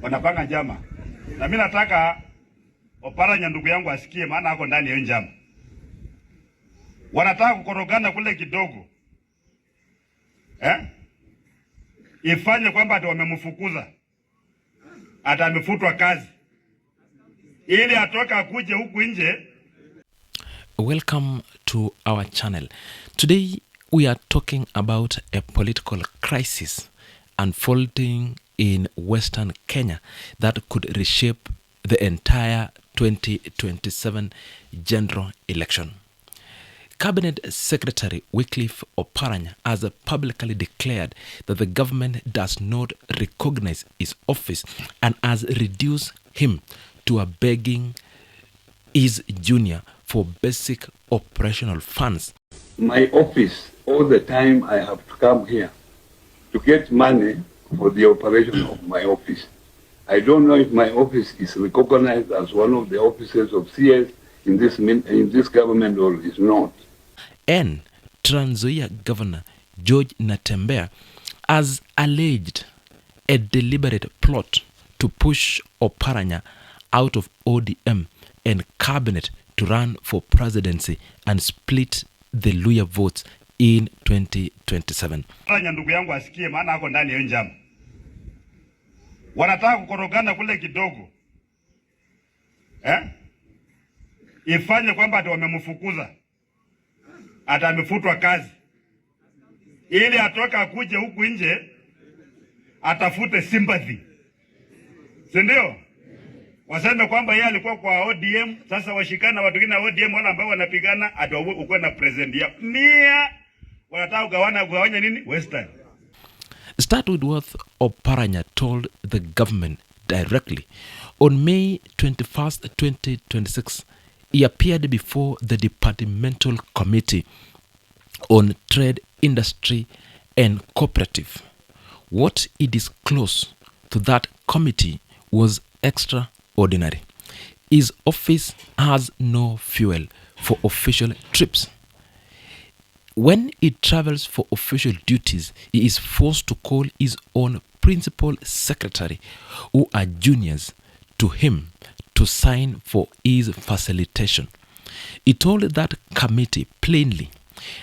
wanapanga njama. Na mimi nataka Oparanya ndugu yangu asikie, maana ako ndani ya njama. Wanataka kukorogana kule kidogo. Ifanye kwamba ati wamemfukuza. Ata amefutwa kazi. Ili atoka akuje huku nje. Welcome to our channel. Today we are talking about a political crisis unfolding in Western Kenya that could reshape the entire 2027 general election. Cabinet Secretary Wycliffe Oparanya has publicly declared that the government does not recognize his office and has reduced him to a begging his junior for basic operational funds. My office, all the time I have to come here to get money for the operation of my office. I don't know if my office is recognized as one of the offices of CS in this government or is not. And Trans Nzoia Governor George Natembeya has alleged a deliberate plot to push Oparanya out of ODM and cabinet to run for presidency and split the Luya votes in 2027. Oparanya ndugu yangu asikie, maana ako ndani ya njama. Wanataka kukorogana kule kidogo. Ifanye kwamba ati wamemfukuza. Ata amefutwa kazi. Ili atoka akuje huku nje atafute sympathy. Si ndio? Waseme kwamba yeye alikuwa kwa ODM, sasa washikana watu wengine ODM wala ambao wanapigana ati uko na president yao. Nia wanataka kugawanya nini? Western. Start with what Oparanya told the government directly. On May 21st, 2026, he appeared before the Departmental Committee on Trade, Industry and Cooperative. What he disclosed to that committee was extraordinary. His office has no fuel for official trips. When he travels for official duties, he is forced to call his own principal secretary, who are juniors to him, to sign for his facilitation. He told that committee plainly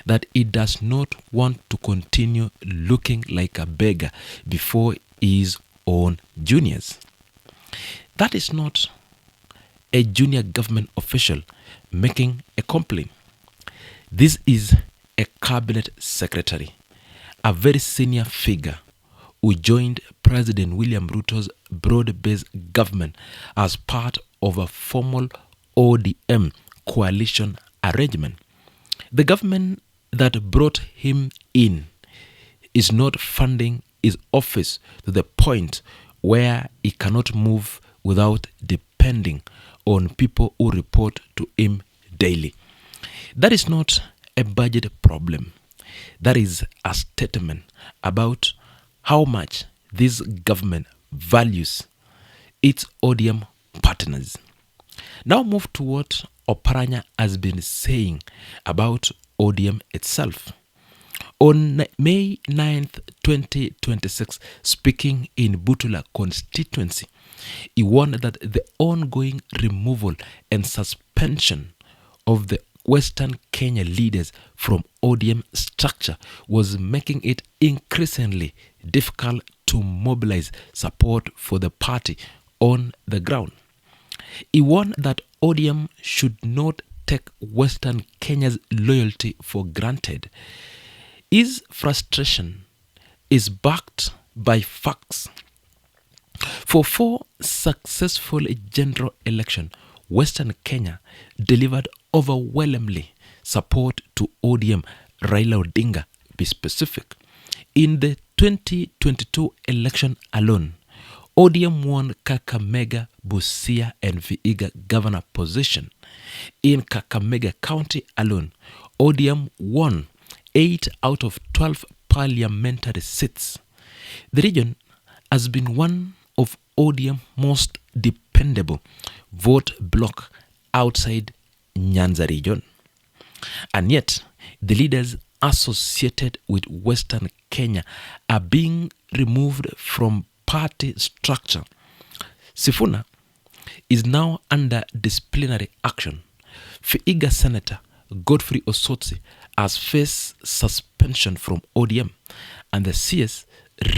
that he does not want to continue looking like a beggar before his own juniors. That is not a junior government official making a complaint. This is a cabinet secretary, a very senior figure who joined President William Ruto's broad-based government as part of a formal ODM coalition arrangement. The government that brought him in is not funding his office to the point where he cannot move without depending on people who report to him daily. That is not a budget problem. That is a statement about how much this government values its ODM partners. Now move to what Oparanya has been saying about ODM itself. On May 9th, 2026, speaking in Butula constituency, he warned that the ongoing removal and suspension of the Western Kenya leaders from ODM structure was making it increasingly difficult to mobilize support for the party on the ground. He warned that ODM should not take Western Kenya's loyalty for granted. His frustration is backed by facts. For 4 successful general elections, Western Kenya delivered overwhelmingly support to ODM, Raila Odinga, be specific. In the 2022 election alone, ODM won Kakamega, Busia and Vihiga governor position. In Kakamega County alone, ODM won 8 out of 12 parliamentary seats. The region has been one of ODM's most dependable vote bloc outside Nyanza region. And yet, the leaders associated with Western Kenya are being removed from party structure Sifuna is now under disciplinary action. Vihiga Senator Godfrey Osotsi has faced suspension from ODM, and the CS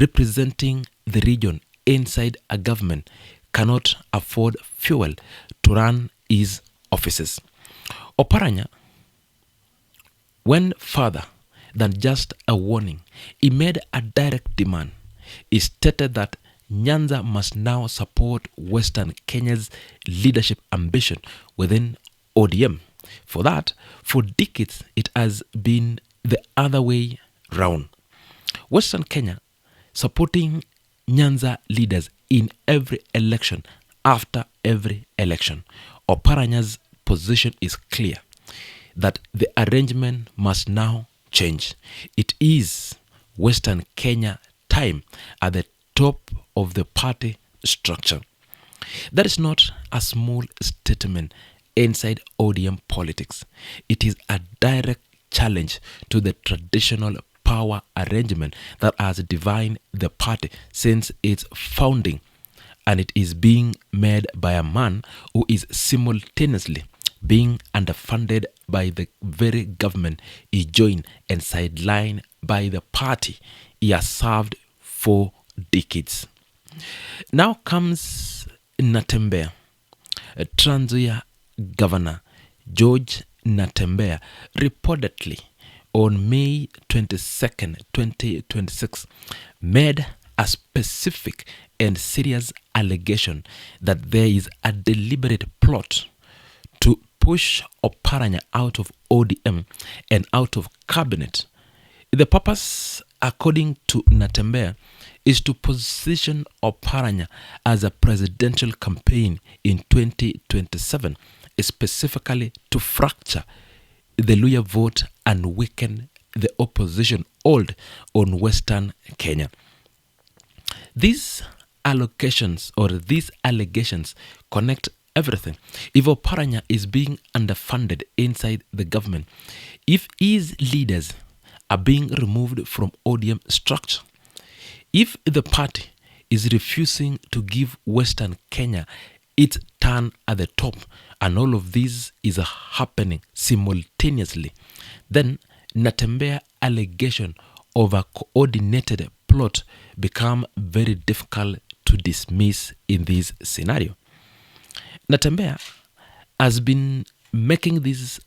representing the region inside a government cannot afford fuel to run his offices. Oparanya went further than just a warning. He made a direct demand. He stated that Nyanza must now support Western Kenya's leadership ambition within ODM. For that, for decades, it has been the other way round. Western Kenya supporting Nyanza leaders in every election after every election. Oparanya's position is clear that the arrangement must now change. It is Western Kenya time at the top of the party structure. That is not a small statement inside ODM politics. It is a direct challenge to the traditional power arrangement that has defined the party since its founding, and it is being made by a man who is simultaneously being underfunded by the very government he joined and sidelined by the party he has served for decades. Now comes Natembeya. Trans Nzoia Governor George Natembeya reportedly on May 22nd, 2026, made a specific and serious allegation that there is a deliberate plot to push Oparanya out of ODM and out of cabinet. The purpose, according to Natembeya, is to position Oparanya as a presidential campaign in 2027, specifically to fracture the Luhya vote and weaken the opposition hold on Western Kenya. These allegations connect everything. If Oparanya is being underfunded inside the government, if his leaders are being removed from ODM structure, if the party is refusing to give Western Kenya its turn at the top, and all of this is happening simultaneously, then Natembeya allegation of a coordinated plot become very difficult to dismiss in this scenario. Natembeya has been making this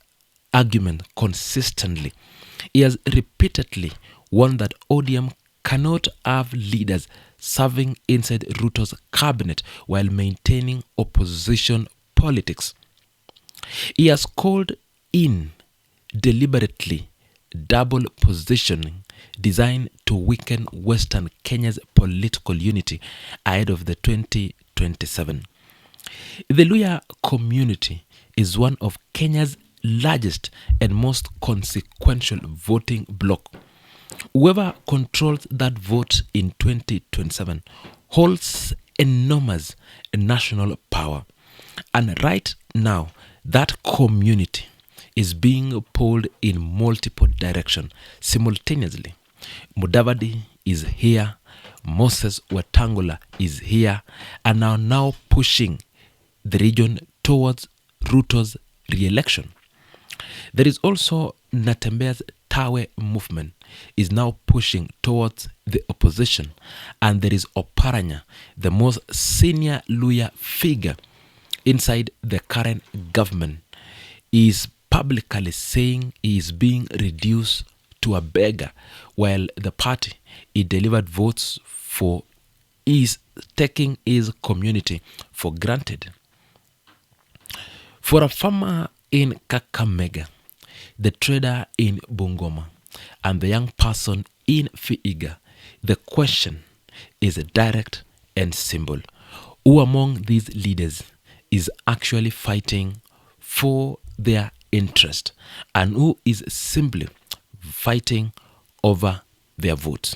argument consistently. He has repeatedly warned that ODM cannot have leaders serving inside Ruto's cabinet while maintaining opposition politics. He has called in deliberately double positioning designed to weaken Western Kenya's political unity ahead of the 2027. The Luhya community is one of Kenya's largest and most consequential voting bloc. Whoever controls that vote in 2027 holds enormous national power. And right now, that community is being pulled in multiple directions simultaneously. Mudavadi is here, Moses Wetangula is here, and are now pushing the region towards Ruto's re-election. There is also Natembeya's Tawe movement is now pushing towards the opposition, and there is Oparanya, the most senior Luhya figure inside the current government, is publicly saying he is being reduced to a beggar, while the party he delivered votes for is taking his community for granted. For a farmer in Kakamega, the trader in Bungoma, and the young person in Vihiga, the question is direct and simple. Who among these leaders is actually fighting for their interest, and who is simply fighting over their votes?